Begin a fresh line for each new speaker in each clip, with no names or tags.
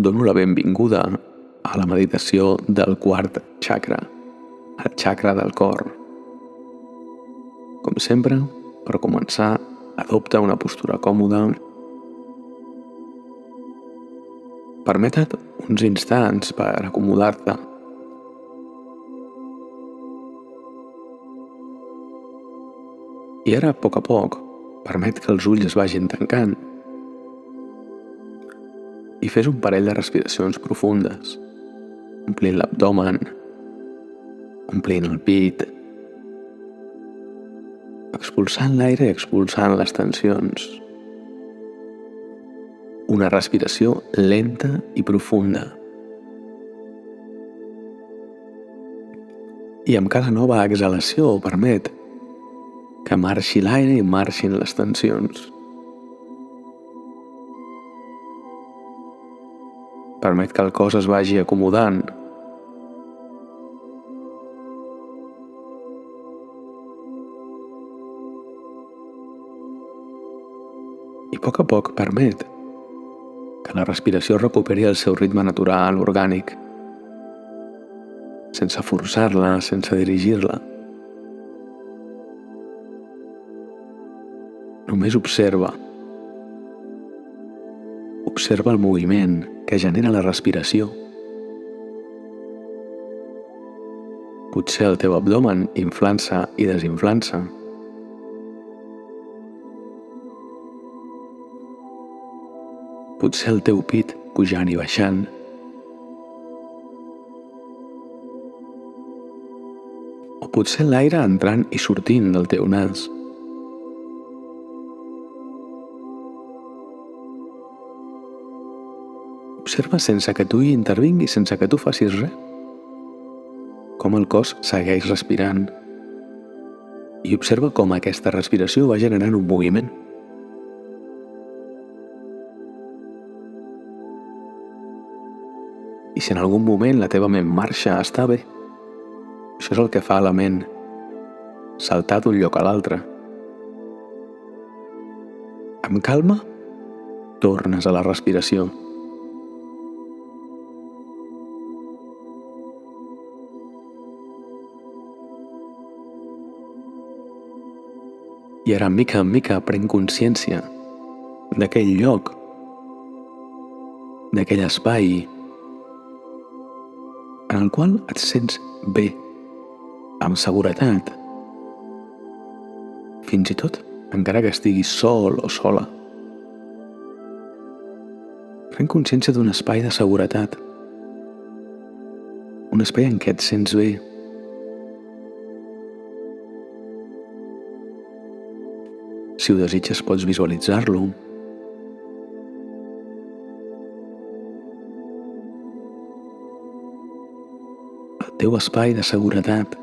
dono la benvinguda a la meditació del quart chakra, el chakra del cor. Com sempre, per començar, adopta una postura còmoda. Permeta't uns instants per acomodar-te. I ara, a poc, permet que els ulls es vagin tancant i fes un parell de respiracions profundes, omplint l'abdomen, omplint el pit, expulsant l'aire i expulsant les tensions. Una respiració lenta i profunda. I amb cada nova exhalació permet que marxi l'aire i marxin les tensions. Permet que el cos es vagi acomodant. I a poc permet que la respiració recuperi el seu ritme natural, orgànic, sense forçar-la, sense dirigir-la. Només observa. Observa el moviment que genera la respiració. Potser el teu abdomen inflant-se i desinflant-se. Potser el teu pit pujant i baixant. O potser l'aire entrant i sortint del teu nas. Observa sense que tu hi intervinguis, sense que tu facis res, com el cos segueix respirant. I observa com aquesta respiració va generant un moviment. I si en algun moment la teva ment marxa, està bé. Això és el que fa la ment, saltar d'un lloc a l'altre. Amb calma, tornes a la respiració. I ara, mica en mica, pren consciència d'aquell lloc, d'aquell espai en el qual et sents bé, amb seguretat, fins i tot encara que estiguis sol o sola. Pren consciència d'un espai de seguretat, un espai en què et sents bé. Si ho desitges, pots visualitzar-lo. El teu espai de seguretat.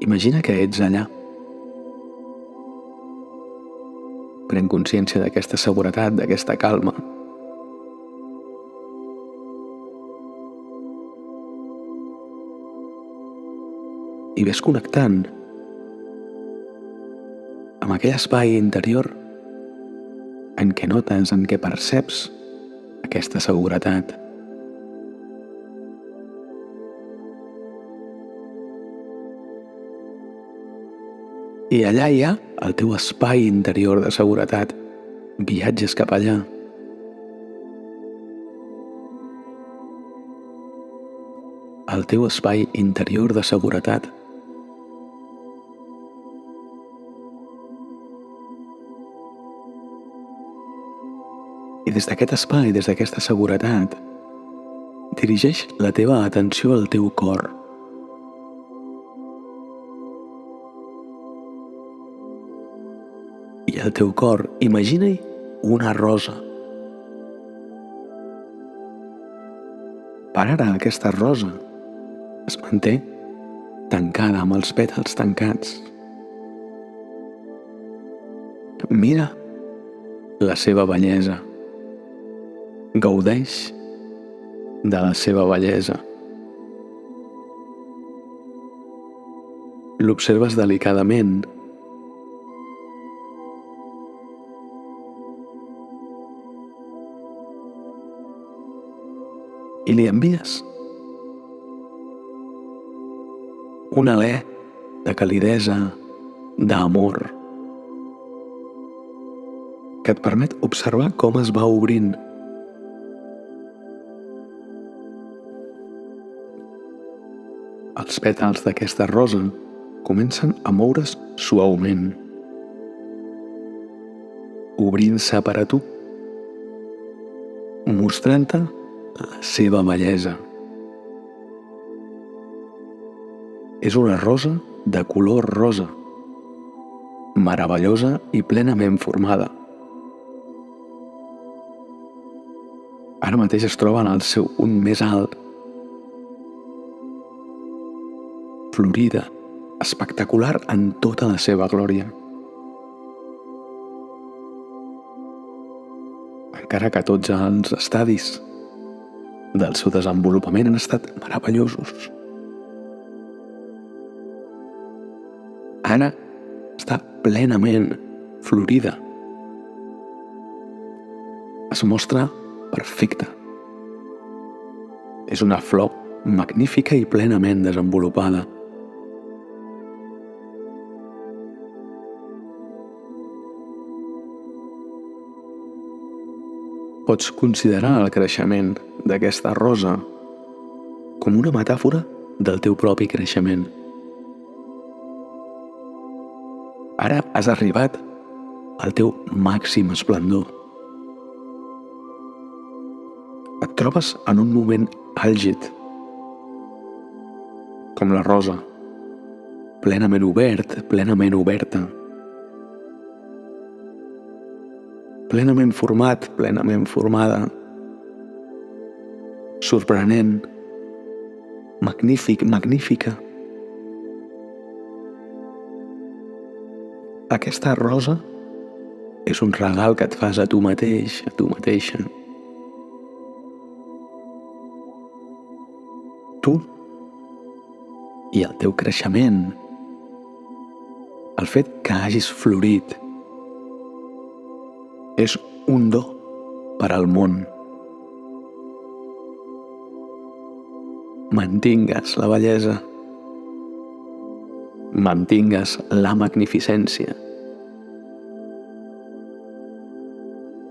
Imagina que ets allà. Pren consciència d'aquesta seguretat, d'aquesta calma. I ves connectant amb aquell espai interior en què notes, en què perceps aquesta seguretat. I allà hi ha el teu espai interior de seguretat. Viatges cap allà. El teu espai interior de seguretat. I des d'aquest espai, des d'aquesta seguretat, dirigeix la teva atenció al teu cor. I al teu cor, imagina-hi una rosa. Per ara, aquesta rosa es manté tancada, amb els pètals tancats. Mira la seva bellesa. Gaudeix de la seva bellesa. L'observes delicadament i li envies un alè de calidesa, d'amor, que et permet observar com es va obrint. Els pètals d'aquesta rosa comencen a moure's suaument, obrint-se per a tu, mostrant-te la seva bellesa. És una rosa de color rosa, meravellosa i plenament formada. Ara mateix es troba en el seu punt més alt, florida, espectacular en tota la seva glòria. Encara que tots els estadis del seu desenvolupament han estat meravellosos, ara està plenament florida. Es mostra perfecta. És una flor magnífica i plenament desenvolupada. Pots considerar el creixement d'aquesta rosa com una metàfora del teu propi creixement. Ara has arribat al teu màxim esplendor. Et trobes en un moment àlgid, com la rosa, plenament obert, plenament oberta, plenament format, plenament formada, sorprenent, magnífic, magnífica. Aquesta rosa és un regal que et fas a tu mateix, a tu mateixa. Tu i el teu creixement, el fet que hagis florit, és un do per al món. Mantingues la bellesa, mantingues la magnificència.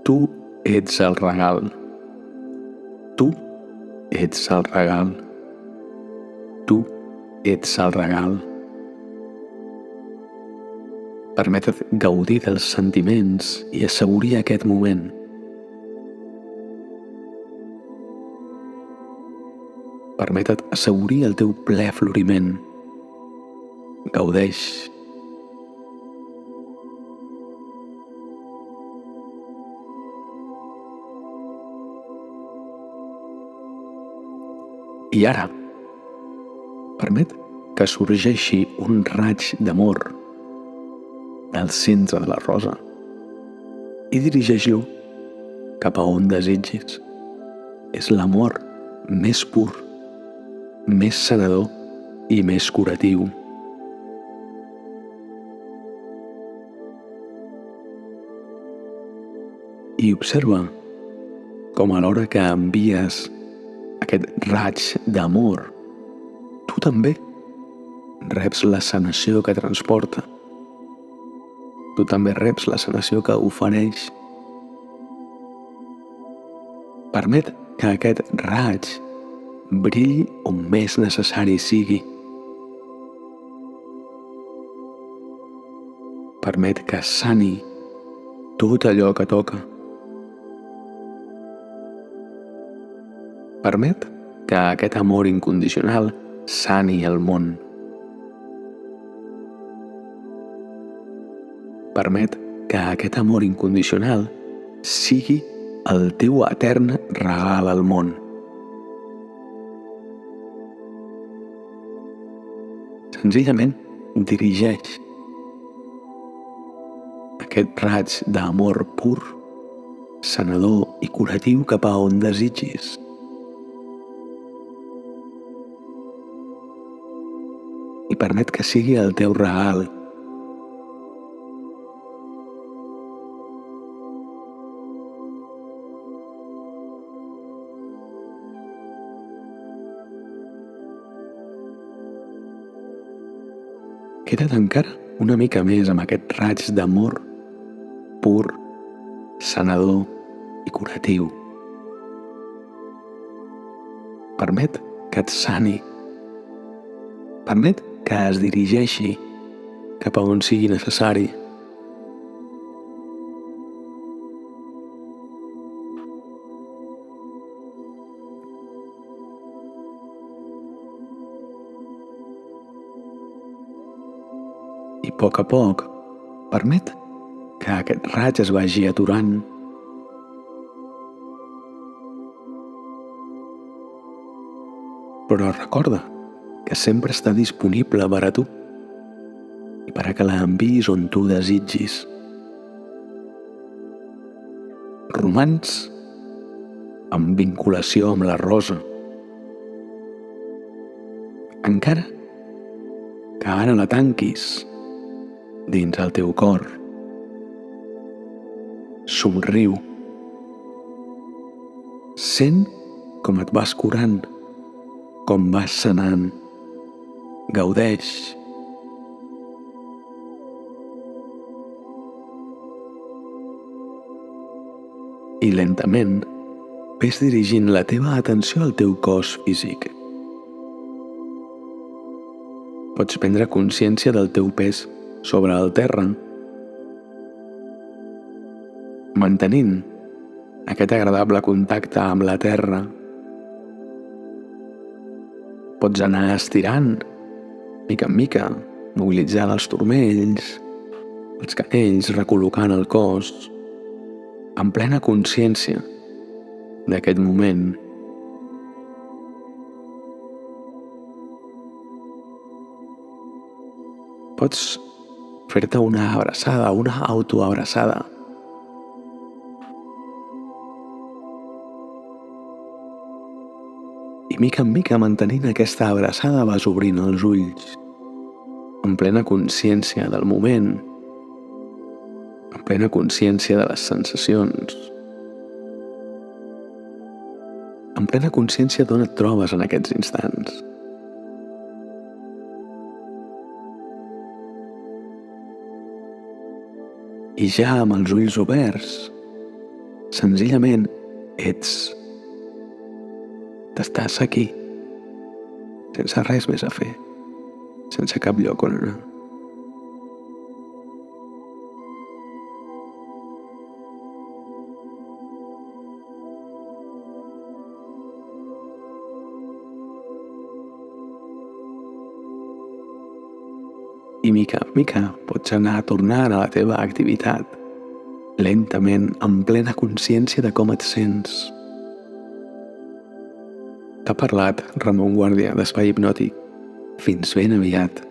Tu ets el regal. Tu ets el regal. Tu ets el regal. Permeta't gaudir dels sentiments i assaborir aquest moment. Permeta't assaborir el teu ple floriment. Gaudeix. I ara, permet que sorgeixi un raig d'amor del centre de la rosa i dirigeix-lo cap a on desitgis. És l'amor més pur, més sanador i més curatiu. I observa com a l'hora que envies aquest raig d'amor, tu també reps la sanació que transporta. Tu també reps la sanació que ofereix. Permet que aquest raig brilli on més necessari sigui. Permet que sani tot allò que toca. Permet que aquest amor incondicional sani el món. Permet que aquest amor incondicional sigui el teu etern regal al món. Senzillament dirigeix aquest raig d'amor pur, sanador i curatiu cap a on desitgis. I permet que sigui el teu regal. Queda't encara una mica més amb aquest raig d'amor pur, sanador i curatiu. Permet que et sani. Permet que es dirigeixi cap a on sigui necessari. I a poc, permet que aquest raig es vagi aturant. Però recorda que sempre està disponible per a tu i per a que l'enviïs on tu desitgis. Romans amb vinculació amb la rosa. Encara que ara la tanquis dins el teu cor. Somriu. Sent com et vas curant, com vas sanant. Gaudeix. I lentament ves dirigint la teva atenció al teu cos físic. Pots prendre consciència del teu pes sobre el terra, mantenint aquest agradable contacte amb la terra. Pots anar estirant, mica en mica, mobilitzant els turmells, els canells, recol·locant el cos, en plena consciència d'aquest moment. Pots fer-te una abraçada, una autoabraçada. I mica en mica, mantenint aquesta abraçada, vas obrint els ulls, en plena consciència del moment, en plena consciència de les sensacions, en plena consciència d'on et trobes en aquests instants. I ja amb els ulls oberts, senzillament ets. T'estàs aquí, sense res més a fer, sense cap lloc on anar. I mica en mica pots anar tornant a la teva activitat, lentament, en plena consciència de com et sents. T'ha parlat Ramon Guàrdia d'Espai Hipnòtic. Fins ben aviat.